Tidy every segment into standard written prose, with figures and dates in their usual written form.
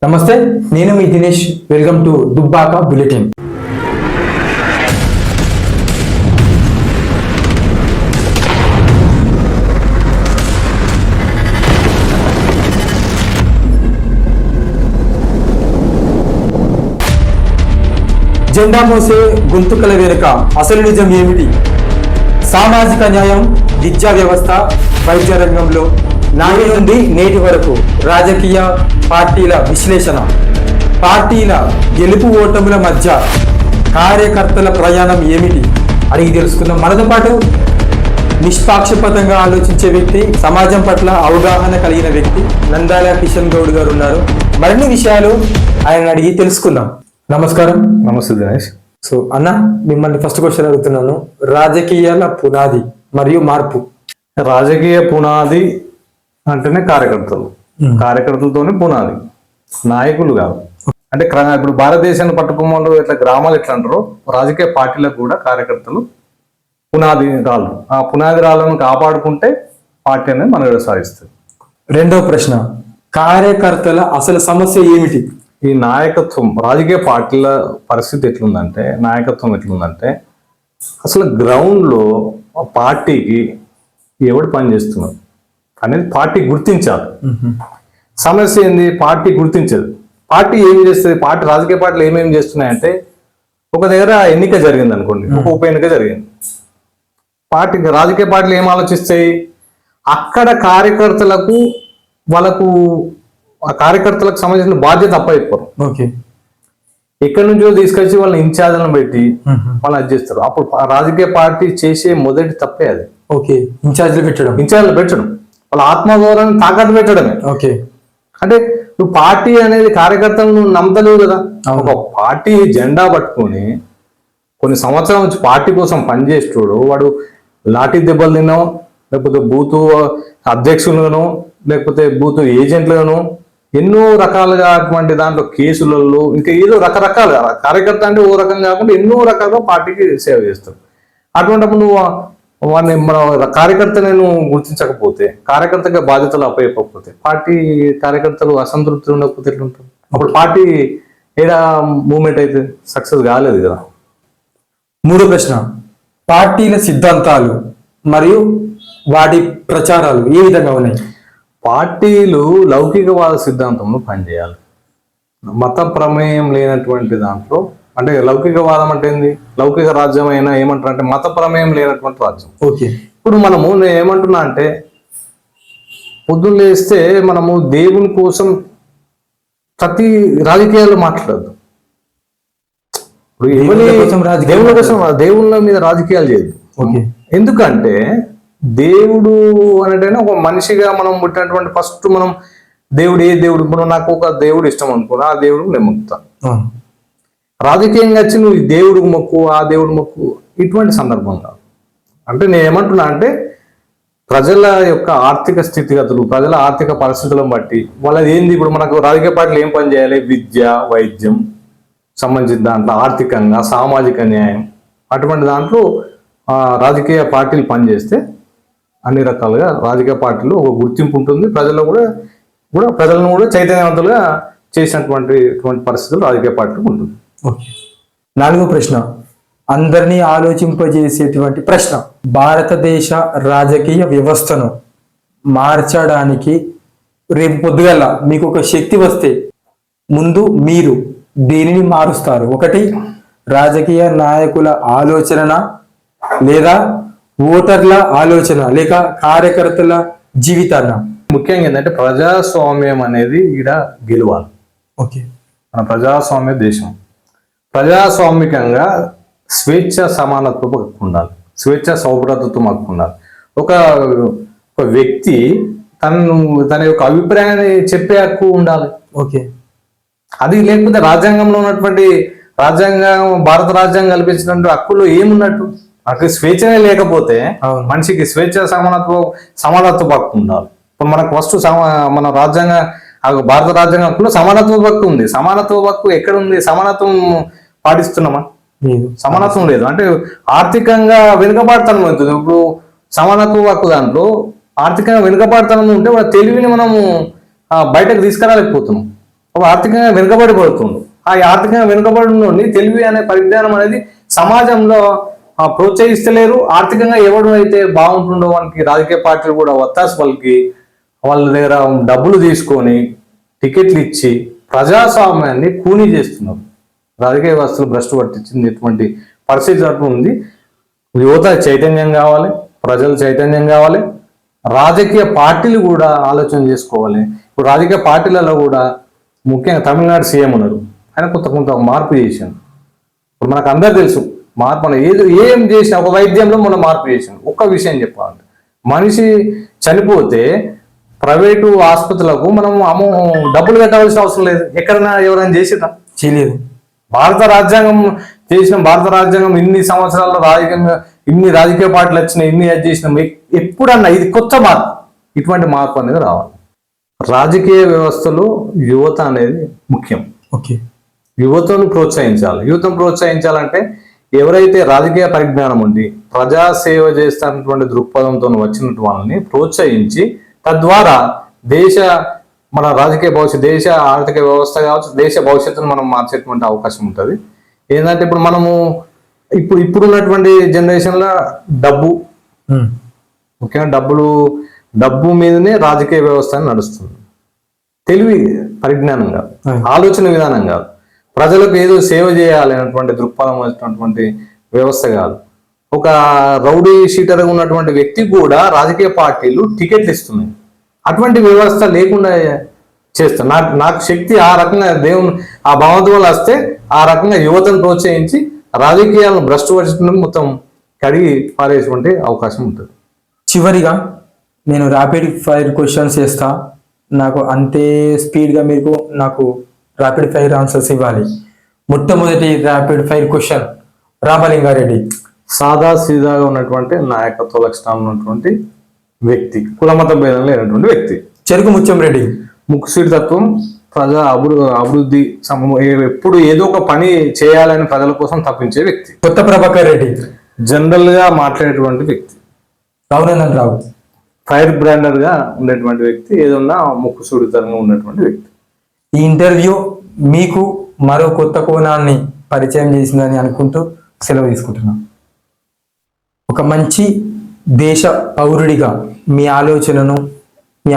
నమస్తే, నేను మీ Dinesh. Welcome to Dubbaka bulletin. జెండా మోసే గొంతుకల వెనుక అసలు నిజం ఏమిటి? సామాజిక న్యాయం, విద్యా వ్యవస్థ, వైద్య రంగంలో నాటి నుండి నేటి వరకు రాజకీయ పార్టీల విశ్లేషణ, పార్టీల గెలుపు ఓటముల మధ్య కార్యకర్తల ప్రయాణం ఏమిటి అడిగి తెలుసుకుందాం. మనతో పాటు నిష్పాక్షపాతంగా ఆలోచించే వ్యక్తి, సమాజం పట్ల అవగాహన కలిగిన వ్యక్తి నందాల కిషన్ గౌడ్ గారు ఉన్నారు. మరిన్ని విషయాలు ఆయన అడిగి తెలుసుకుందాం. నమస్కారం. నమస్తే దినేష్. సో అన్న, మిమ్మల్ని ఫస్ట్ క్వశ్చన్ అడుగుతున్నాను. రాజకీయాల పునాది మరియు మార్పు. రాజకీయ పునాది అంటేనే కార్యకర్తలు, కార్యకర్తలతోనే పునాది, నాయకులు కాదు. అంటే ఇప్పుడు భారతదేశాన్ని పట్టుకోమలు ఇట్లా గ్రామాలు ఎట్లా అంటారో రాజకీయ పార్టీలకు కూడా కార్యకర్తలు పునాది రాళ్ళు. ఆ పునాది రాళ్ళను కాపాడుకుంటే పార్టీ అనేది మనుగడ సాధిస్తుంది. రెండవ ప్రశ్న, కార్యకర్తల అసలు సమస్య ఏమిటి? ఈ నాయకత్వం, రాజకీయ పార్టీల పరిస్థితి ఎట్లుందంటే, నాయకత్వం ఎట్లుందంటే, అసలు గ్రౌండ్లో పార్టీకి ఎవడు పనిచేస్తున్నారు అనేది పార్టీ గుర్తించాలి. సమస్య ఏంది? పార్టీ గుర్తించదు. పార్టీ ఏం చేస్తుంది? రాజకీయ పార్టీలు ఏమేమి చేస్తున్నాయంటే, ఒక దగ్గర ఎన్నిక జరిగింది అనుకోండి, ఒక ఉప ఎన్నిక జరిగింది. రాజకీయ పార్టీలు ఏం ఆలోచిస్తాయి? అక్కడ కార్యకర్తలకు ఆ కార్యకర్తలకు సంబంధించిన బాధ్యత అప్పయిపోరు. ఓకే, ఎక్కడి నుంచో తీసుకొచ్చి వాళ్ళని ఇన్ఛార్జ్లను పెట్టి వాళ్ళు అది చేస్తారు. అప్పుడు రాజకీయ పార్టీ చేసే మొదటి తప్పే అది. ఓకే, ఇన్ఛార్జ్లు పెట్టడం, వాళ్ళ ఆత్మగౌరవాన్ని తాకట్టు పెట్టడమే. ఓకే, అంటే నువ్వు పార్టీ అనేది కార్యకర్తలను నమ్మతలేవు కదా. ఒక పార్టీ జెండా పట్టుకొని కొన్ని సంవత్సరాల నుంచి పార్టీ కోసం పనిచేస్తాడు వాడు లాఠీ దెబ్బలు తినో, లేకపోతే బూతు అధ్యక్షులను, లేకపోతే బూతు ఏజెంట్లను, ఎన్నో రకాలుగా అటువంటి దాంట్లో కేసులలో ఇంకా ఏదో రకరకాలుగా కార్యకర్త అంటే ఓ రకం కాకుండా ఎన్నో రకాలుగా పార్టీకి సేవ చేస్తాడు. అటువంటిప్పుడు నువ్వు వాడిని కార్యకర్తని నువ్వు గుర్తించకపోతే, కార్యకర్తగా బాధ్యతలు అప్పయిపోతే, పార్టీ కార్యకర్తలు అసంతృప్తి ఉండకపోతే ఎట్లుంటుంది? అప్పుడు పార్టీ ఏడా మూవ్మెంట్ అయితే సక్సెస్ కాలేదు కదా. మూడో ప్రశ్న, పార్టీల సిద్ధాంతాలు మరియు వాటి ప్రచారాలు ఏ విధంగా ఉన్నాయి? పార్టీలు లౌకికవాద సిద్ధాంతంలో పనిచేయాలి. మత ప్రమేయం లేనటువంటి దాంట్లో, అంటే లౌకికవాదం అంటే ఏంది? లౌకిక రాజ్యం అయినా ఏమంటారంటే మత ప్రమేయం లేనటువంటి రాజ్యం. ఓకే, ఇప్పుడు నేను ఏమంటున్నా అంటే, పొద్దున్న లేస్తే మనము దేవుని కోసం ప్రతి రాజకీయాలు మాట్లాడద్దు. దేవుని కోసం, దేవుళ్ళ మీద రాజకీయాలు చేయదు. ఎందుకంటే దేవుడు అనేటైనా ఒక మనిషిగా మనం పుట్టినటువంటి ఫస్ట్ మనం దేవుడు, ఏ దేవుడు, ఇప్పుడు నాకు ఒక దేవుడు ఇష్టం అనుకున్నా ఆ దేవుడు నేను మొక్కుతాను. రాజకీయంగా వచ్చి నువ్వు ఈ దేవుడు మొక్కు, ఆ దేవుడు మొక్కు, ఇటువంటి సందర్భం కాదు. అంటే నేను ఏమంటున్నా అంటే, ప్రజల యొక్క ఆర్థిక స్థితిగతులు, ప్రజల ఆర్థిక పరిస్థితులను బట్టి వాళ్ళది ఏంది. ఇప్పుడు మనకు రాజకీయ పార్టీలు ఏం పని చేయాలి? విద్య, వైద్యం సంబంధించిన దాంట్లో, ఆర్థికంగా, సామాజిక న్యాయం, అటువంటి దాంట్లో రాజకీయ పార్టీలు పనిచేస్తే అన్ని రకాలుగా రాజకీయ పార్టీలు ఒక గుర్తింపు ఉంటుంది. ప్రజలను కూడా చైతన్యవంతులుగా చేసినటువంటి పరిస్థితులు రాజకీయ పార్టీలు ఉంటుంది. ఓకే, నాలుగో ప్రశ్న, అందరినీ ఆలోచింపజేసేటువంటి ప్రశ్న. భారతదేశ రాజకీయ వ్యవస్థను మార్చడానికి రేపు పొద్దుగల మీకు ఒక శక్తి వస్తే ముందు మీరు దేనిని మారుస్తారు? ఒకటి, రాజకీయ నాయకుల ఆలోచన, లేదా ఓటర్ల ఆలోచన, లేక కార్యకర్తల జీవితాన్న? ముఖ్యంగా ఏంటంటే ప్రజాస్వామ్యం అనేది ఈడ గెలవాలి. ఓకే, మన ప్రజాస్వామ్య దేశం. ప్రజాస్వామికంగా స్వేచ్ఛ సమానత్వం హక్కు ఉండాలి, స్వేచ్ఛ సౌభ్రతత్వం హక్కు ఉండాలి. ఒక వ్యక్తి తన యొక్క అభిప్రాయాన్ని చెప్పే హక్కు ఉండాలి. ఓకే, అది లేకపోతే రాజ్యాంగంలో ఉన్నటువంటి భారత రాజ్యాంగం కల్పించినటువంటి హక్కులు ఏమున్నట్టు? అక్కడ స్వేచ్ఛనే లేకపోతే మనిషికి స్వేచ్ఛ సమానత్వ హక్కు ఉండాలి. ఇప్పుడు మనకు ఫస్ట్ మన భారత రాజ్యాంగ హక్కులో సమానత్వ హక్కు ఉంది. సమానత్వ హక్కు ఎక్కడ ఉంది? సమానత్వం పాటిస్తున్నామా? సమానత్వం లేదు. అంటే ఆర్థికంగా వెనుకబాటుతనం అవుతుంది. ఇప్పుడు సమానత్వ హక్కు దాంట్లో ఆర్థికంగా వెనుకబాటుతనం ఉంటే వాళ్ళ తెలివిని మనము బయటకు తీసుకురాలేకపోతున్నాం. ఆర్థికంగా వెనుకబడిపోతుంది. ఆ ఆర్థికంగా వెనుకబడి నుండి తెలివి అనే పరిజ్ఞానం అనేది సమాజంలో ప్రోత్సహిస్తలేరు. ఆర్థికంగా ఎవడు అయితే బాగుంటుండో వానికి రాజకీయ పార్టీలు కూడా ఒత్తాసు పలికి వాళ్ళ దగ్గర డబ్బులు తీసుకొని టికెట్లు ఇచ్చి ప్రజాస్వామ్యాన్ని కూనీ చేస్తున్నారు. రాజకీయ వ్యవస్థలు భ్రష్టు పట్టించింది ఇటువంటి పరిస్థితి అటు ఉంది. యువత చైతన్యం కావాలి, ప్రజలు చైతన్యం కావాలి, రాజకీయ పార్టీలు కూడా ఆలోచన చేసుకోవాలి. ఇప్పుడు రాజకీయ పార్టీలలో కూడా ముఖ్యంగా తమిళనాడు సీఎం ఉన్నారు, ఆయన కొంత మార్పు చేశాను. ఇప్పుడు మనకు అందరు తెలుసు మార్పు అని ఏం చేసినా ఒక వైద్యంలో మనం మార్పు చేసాం. ఒక్క విషయం చెప్పాలంటే మనిషి చనిపోతే ప్రైవేటు ఆసుపత్రులకు మనం డబ్బులు కట్టవలసిన అవసరం లేదు. ఎక్కడైనా ఎవరైనా చేసినా చేయలేదు. భారత రాజ్యాంగం భారత రాజ్యాంగం ఇన్ని సంవత్సరాల్లో ఇన్ని రాజకీయ పార్టీలు వచ్చినాయి, ఇన్ని అది చేసినాం. ఎప్పుడన్నా ఇది కొత్త మార్పు, ఇటువంటి మార్పు అనేది రావాలి. రాజకీయ వ్యవస్థలో యువత అనేది ముఖ్యం. ఓకే, యువతను ప్రోత్సహించాలంటే ఎవరైతే రాజకీయ పరిజ్ఞానం ఉండి ప్రజాసేవ చేస్తున్నటువంటి దృక్పథంతో వచ్చినటువంటి వాళ్ళని ప్రోత్సహించి తద్వారా మన రాజకీయ భవిష్యత్తు, దేశ ఆర్థిక వ్యవస్థ కావచ్చు, దేశ భవిష్యత్తును మనం మార్చేటువంటి అవకాశం ఉంటుంది. ఏంటంటే ఇప్పుడు ఉన్నటువంటి జనరేషన్లో డబ్బు ముఖ్యంగా డబ్బు మీదనే రాజకీయ వ్యవస్థ నడుస్తుంది. తెలివి పరిజ్ఞానం కాదు, ఆలోచన విధానం కాదు, ప్రజలకు ఏదో సేవ చేయాలి అనేటువంటి దృక్పథం వచ్చినటువంటి వ్యవస్థ కాదు. ఒక రౌడీ షీటర్గా ఉన్నటువంటి వ్యక్తి కూడా రాజకీయ పార్టీలు టికెట్లు ఇస్తున్నాయి. అటువంటి వ్యవస్థ లేకుండా చేస్తాను. నాకు శక్తి ఆ రకంగా దేవుని ఆ భగవంతుడు వల్ల వస్తే ఆ రకంగా యువతను ప్రోత్సహించి రాజకీయాలను భ్రష్టు పట్టడం మొత్తం కడిగి పారేటువంటి అవకాశం ఉంటుంది. చివరిగా నేను ర్యాపిడ్ ఫైర్ క్వశ్చన్స్ చేస్తా, నాకు అంతే స్పీడ్గా మీకు నాకు ర్యాపిడ్ ఫైర్ ఆన్సర్స్ ఇవ్వాలి. మొట్టమొదటి ర్యాపిడ్ ఫైర్ క్వశ్చన్, రామలింగారెడ్డి సాదా సీదాగా ఉన్నటువంటి నాయకత్వ లక్షణాలు ఉన్నటువంటి వ్యక్తి, కులమత భేదం లేనటువంటి వ్యక్తి. చెరుకు ముత్యం రెడ్డి ముక్కుసూడి తత్వం, ప్రజా అభివృద్ధి, ఎప్పుడు ఏదో ఒక పని చేయాలని ప్రజల కోసం తప్పించే వ్యక్తి. కొత్త ప్రభాకర్ రెడ్డి జనరల్ గా మాట్లాడేటువంటి వ్యక్తి. రఘునందన్ రావు ఫైర్ బ్రాండర్ గా ఉండేటువంటి వ్యక్తి, ఏదన్నా ముక్కుసూడితనంగా ఉన్నటువంటి వ్యక్తి. ఈ ఇంటర్వ్యూ మీకు మరో కొత్త కోణాన్ని పరిచయం చేసిందని అనుకుంటూ సెలవు తీసుకుంటున్నాం. ఒక మంచి దేశ పౌరుడిగా మీ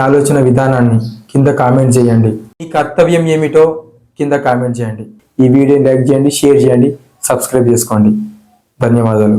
ఆలోచన విధానాన్ని కింద కామెంట్ చేయండి. మీ కర్తవ్యం ఏమిటో కింద కామెంట్ చేయండి. ఈ వీడియోని లైక్ చేయండి, షేర్ చేయండి, సబ్స్క్రైబ్ చేసుకోండి. ధన్యవాదాలు.